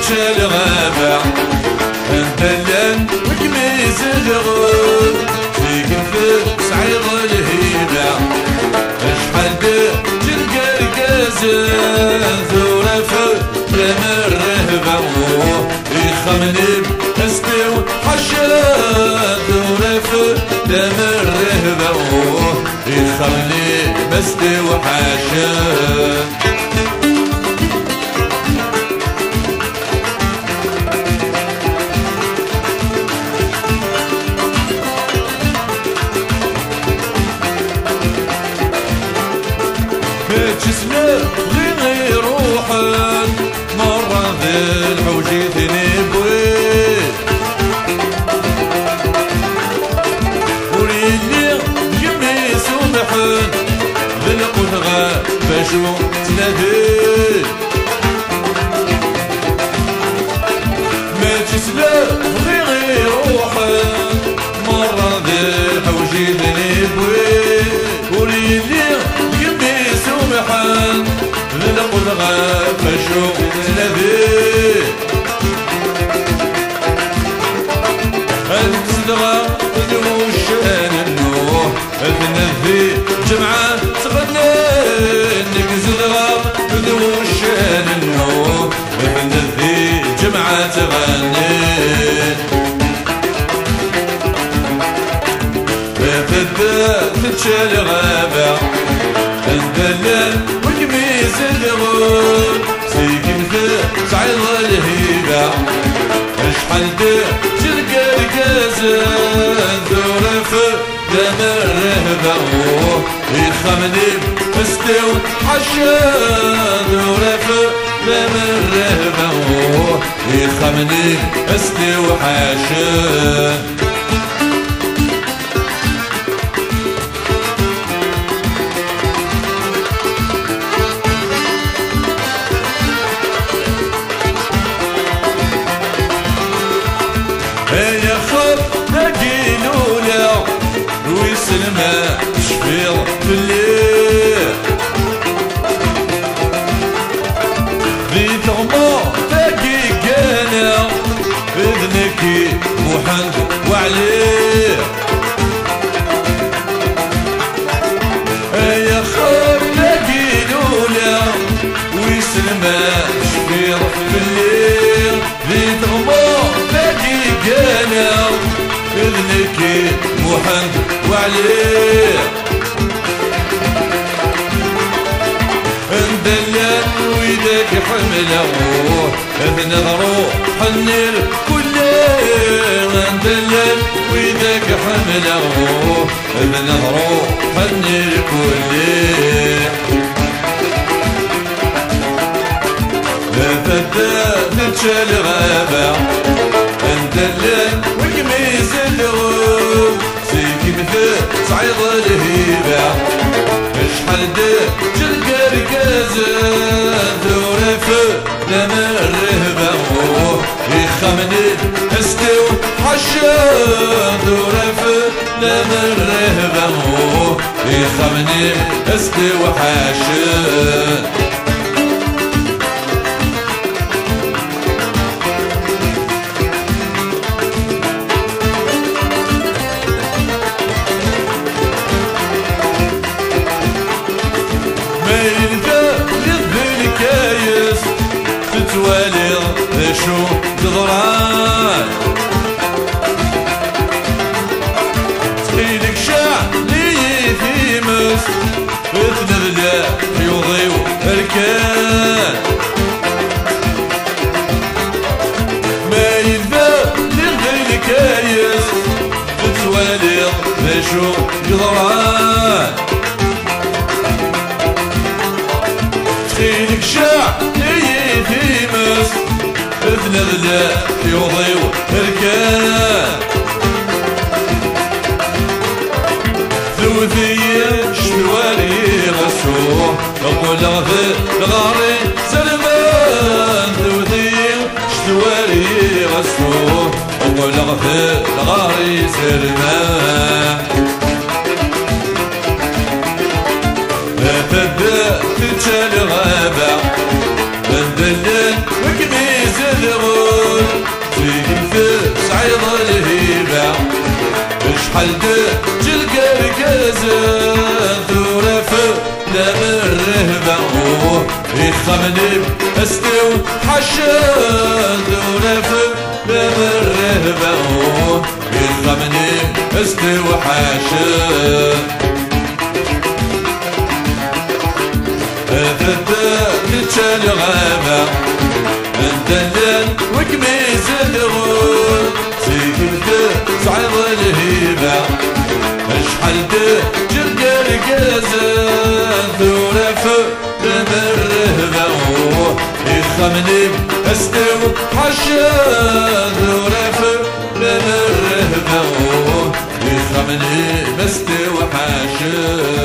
تتشال غابة ندلن وكميز الغول فيك نفك سعيد الهيبة شحال تلقى الكازن ثورة فلم الرهبة يخمني بأستو حشان ثورة فلم الرهبة يخمني بأستو حشان جسمه غير روحا مرة ذي الحوجيتني بويت وليلي جميس ومحن ذي القدغة باشو تنادي ما جسمه غير روحا مرة ذي الحوجيتني بويت وليلي محن للقلغة فشوق تنبي التلغة ودوشان النوح تنبي جمعة تغني نكزلغة ودوشان النوح تنبي جمعة تغني فبدا تتشال غابة الدلال والكميس الغول سيكن سعيد الهيبة شحال تلقى الكازن ثورة فلم الرهبة يخمني بأستو حشان ثورة فلم الرهبة يخمني بأستو حشان يا خب نقيلولا ويسلمى تشفير بالليل ذي ثغمة تاقي كانا إذنكي محمد وعليه يا خب نقيلولا ويسلمى تشفير بالليل ذي ثغمة كانا إذنك محمد وعليه ندلل ويدك حمله بنظرو حنير كله ندلل ويدك حمله بنظرو حنير كله فبدا تتشال غابة ندلل وكميز الغول سيكي مثل سعيد الهيبة شحال تلقى الكازن ثورة فلم الرهبة يخمني بأستو حشان ثورة فلم الرهبة يخمني بأستو حشان تتوالي شو تضران تخيلك شعلي يثيمس تنبدا يضيو الكان ما ينفع للغير كايس تتوالي شو تضران تخيلك شعلي يثيمس تنبدا يضيو الكان ثوثية شوالي غسوه أقول غفر الغاري سلمان ثوثية شوالي غسوه أقول غفر الغاري سلمان تبدأ تتشال غابة بدلن وكميز الغابة شحال تلقى الكازان ثورف دام الرهبة يخمني استو حشان ثورف دام الرهبة يخمني استو حشان نتشال غابة الدلال وكميز الغول سيكلت صعيد الهيبة اشحال جرقا الكازان ثورف دم الرهبة يخمني استو حشان ثورف دم الرهبة يخمني استو حشان